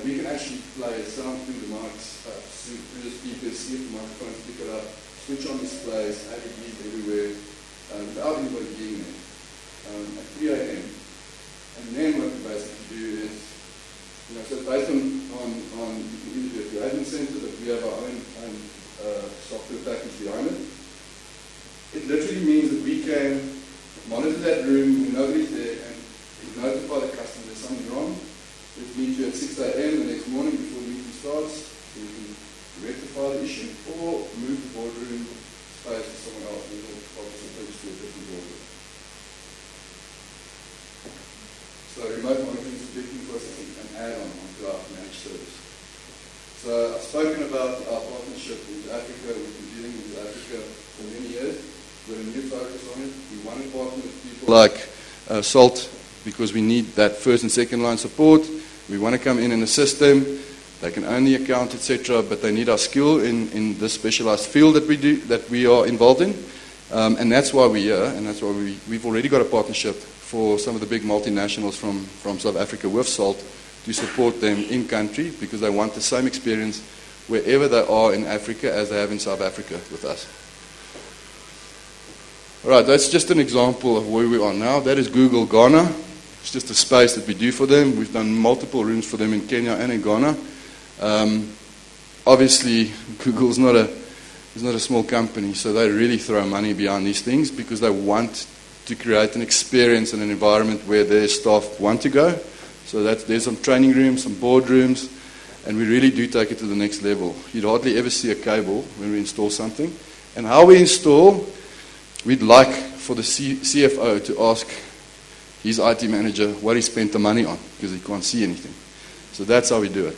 we can actually play sound through the mics, through the speakers, see if the microphones pick it up, switch on displays, LEDs everywhere, without anybody being there, at 3 a.m. And then what we basically do is, so based on you can either do it at your admin center, but we have our own software package behind it. It literally means that we can monitor that room when nobody's there and notify the customer there's something wrong. Let's meet you at 6 a.m. the next morning before the meeting starts. We can rectify the issue or move the boardroom space to someone else. We will obviously put it to a different boardroom. So remote monitoring is a big thing for us, an add-on onto our managed service. So I've spoken about our partnership with Africa. We've been dealing with Africa for many years. We've got a new focus on it. We want to partner with people like SALT because we need that first and second line support. We want to come in and assist them. They can own the account, etc., but they need our skill in this specialized field that we are involved in. And that's why we're here, and that's why we've already got a partnership for some of the big multinationals from South Africa with SALT to support them in country because they want the same experience wherever they are in Africa as they have in South Africa with us. All right, that's just an example of where we are now. That is Google Ghana. It's just a space that we do for them. We've done multiple rooms for them in Kenya and in Ghana. Obviously, Google's not a small company, so they really throw money behind these things because they want to create an experience and an environment where their staff want to go. So there's some training rooms, some boardrooms, and we really do take it to the next level. You'd hardly ever see a cable when we install something. And how we install, we'd like for the CFO to ask his IT manager what he spent the money on because he can't see anything. So that's how we do it.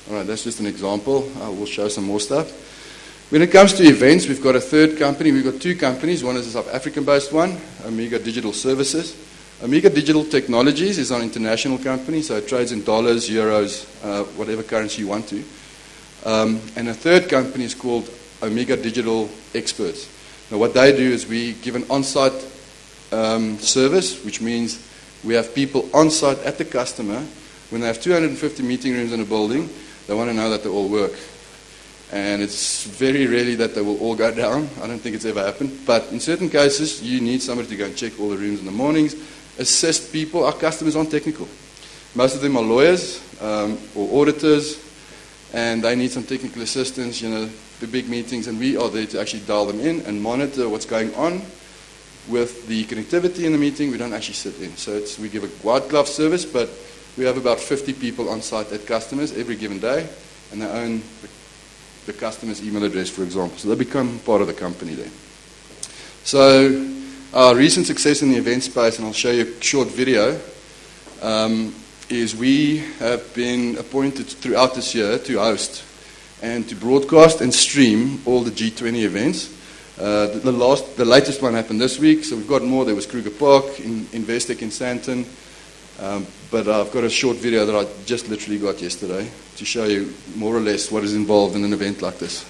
All right, that's just an example. I will show some more stuff. When it comes to events, we've got a third company. We've got two companies. One is a South African-based one, Omega Digital Services. Omega Digital Technologies is our international company, so it trades in dollars, euros, whatever currency you want to. And a third company is called Omega Digital Experts. Now what they do is we give an on-site service, which means we have people on-site at the customer. When they have 250 meeting rooms in a building, they want to know that they all work. And it's very rarely that they will all go down. I don't think it's ever happened. But in certain cases, you need somebody to go and check all the rooms in the mornings, assist people. Our customers aren't technical. Most of them are lawyers or auditors, and they need some technical assistance, the big meetings, and we are there to actually dial them in and monitor what's going on with the connectivity in the meeting. We don't actually sit in. So we give a white glove service, but we have about 50 people on site at customers every given day, and they own the customer's email address, for example. So they become part of the company there. So our recent success in the event space, and I'll show you a short video, is we have been appointed throughout this year to host and to broadcast and stream all the G20 events. The latest one happened this week, so we've got more. There was Kruger Park, Investec in Sandton, but I've got a short video that I just literally got yesterday to show you more or less what is involved in an event like this.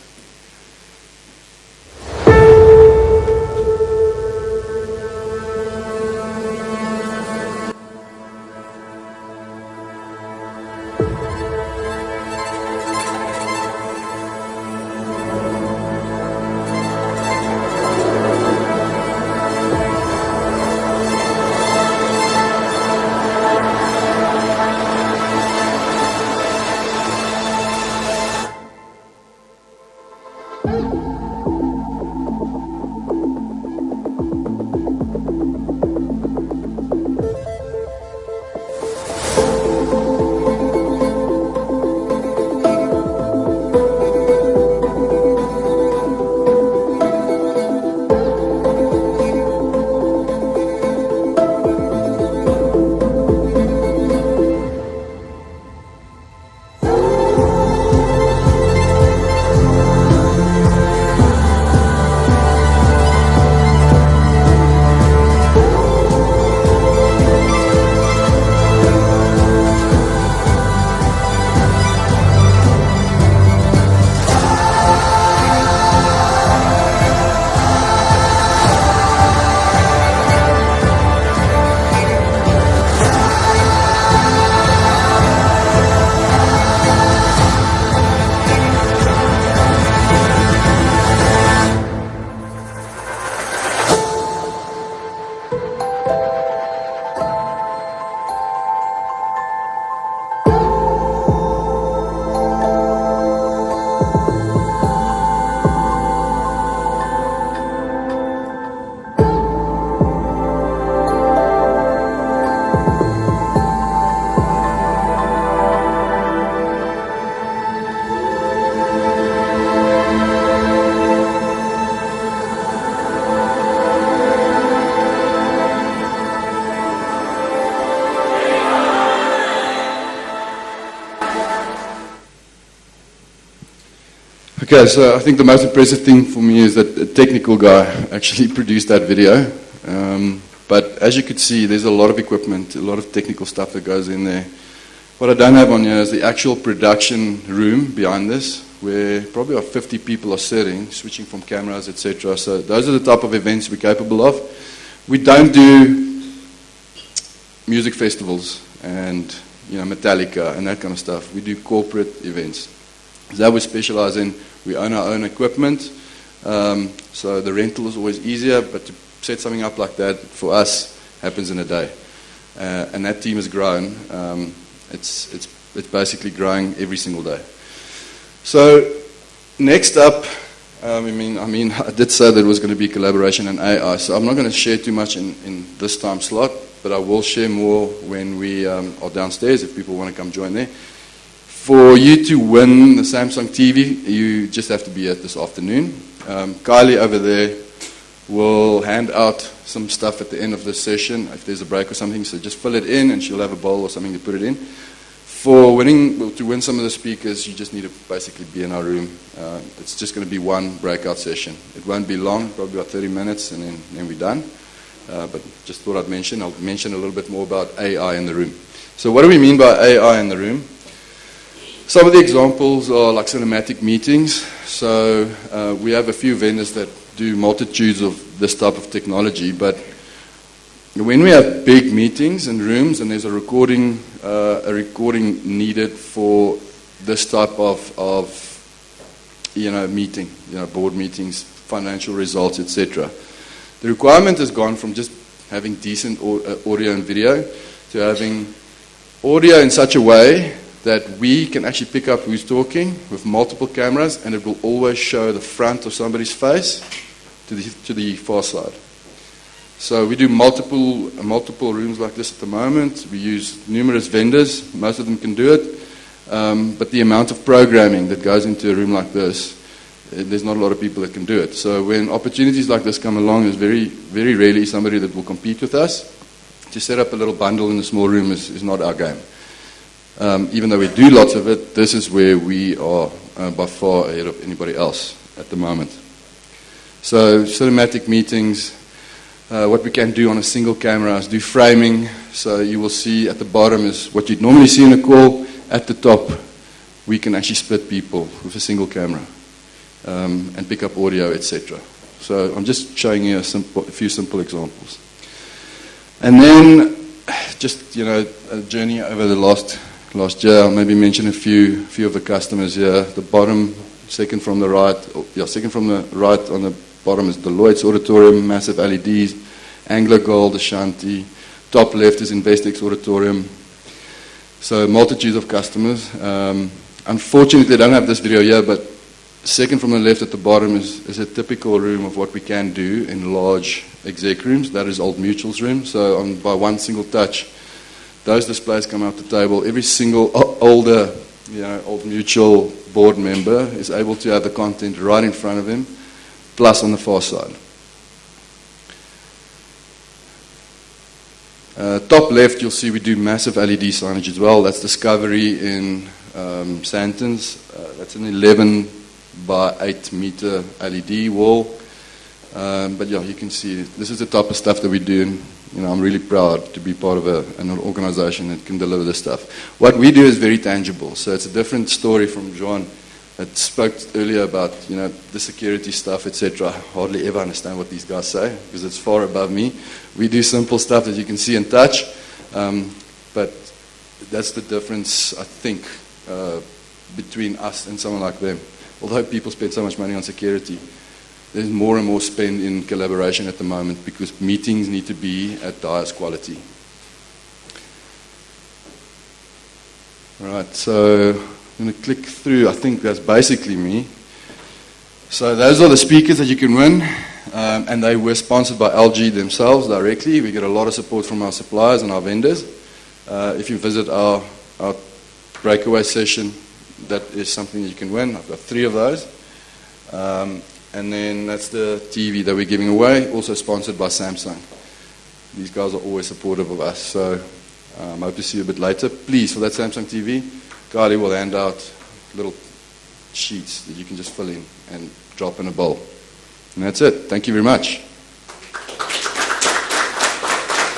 Okay, so I think the most impressive thing for me is that a technical guy actually produced that video. But as you could see, there's a lot of equipment, a lot of technical stuff that goes in there. What I don't have on here is the actual production room behind this, where probably about 50 people are sitting, switching from cameras, etc. So those are the type of events we're capable of. We don't do music festivals and Metallica and that kind of stuff. We do corporate events. That we specialize in. We own our own equipment, so the rental is always easier, but to set something up like that for us happens in a day. And that team has grown. It's basically growing every single day. So next up, I did say there was going to be collaboration and AI, so I'm not going to share too much in this time slot, but I will share more when we are downstairs if people want to come join there. For you to win the Samsung TV, you just have to be here this afternoon. Kylie over there will hand out some stuff at the end of the session if there's a break or something, so just fill it in and she'll have a bowl or something to put it in. To win some of the speakers, you just need to basically be in our room. It's just going to be one breakout session. It won't be long, probably about 30 minutes, and then we're done. But just thought I'll mention a little bit more about AI in the room. So what do we mean by AI in the room? Some of the examples are like cinematic meetings. So we have a few vendors that do multitudes of this type of technology, but when we have big meetings in rooms and there's a recording needed for this type of meeting, board meetings, financial results, etc. The requirement has gone from just having decent audio and video to having audio in such a way that we can actually pick up who's talking with multiple cameras, and it will always show the front of somebody's face to the far side. So we do multiple rooms like this at the moment. We use numerous vendors. Most of them can do it. But the amount of programming that goes into a room like this, there's not a lot of people that can do it. So when opportunities like this come along, there's very, very rarely somebody that will compete with us. To set up a little bundle in a small room is not our game. Even though we do lots of it, this is where we are by far ahead of anybody else at the moment. So cinematic meetings, what we can do on a single camera is do framing. So you will see at the bottom is what you'd normally see in a call. At the top, we can actually split people with a single camera and pick up audio, etc. So I'm just showing you a few simple examples. And then just a journey over the last year. I'll maybe mention a few of the customers here. The bottom, second from the right on the bottom is Deloitte's Auditorium, massive LEDs, Anglo Gold, Ashanti. Top left is Investex Auditorium. So multitudes of customers. Unfortunately, I don't have this video here, but second from the left at the bottom is a typical room of what we can do in large exec rooms. That is Old Mutual's room. So by one single touch, those displays come out the table. Every single older, Old Mutual board member is able to have the content right in front of him, plus on the far side. Top left, you'll see we do massive LED signage as well. That's Discovery in Sandtons. That's an 11 by 8 meter LED wall. But yeah, you can see this is the type of stuff that we do. And, I'm really proud to be part of an organization that can deliver this stuff. What we do is very tangible. So it's a different story from John that spoke earlier about the security stuff, etc. I hardly ever understand what these guys say because it's far above me. We do simple stuff that you can see and touch, but that's the difference, I think, between us and someone like them. Although people spend so much money on security, there's more and more spend in collaboration at the moment because meetings need to be at the highest quality. All right, so I'm going to click through. I think that's basically me. So those are the speakers that you can win, and they were sponsored by LG themselves directly. We get a lot of support from our suppliers and our vendors. If you visit our breakaway session, that is something that you can win. I've got 3 of those. And then that's the TV that we're giving away, also sponsored by Samsung. These guys are always supportive of us, so I hope to see you a bit later. Please, for that Samsung TV, Kylie will hand out little sheets that you can just fill in and drop in a bowl. And that's it. Thank you very much.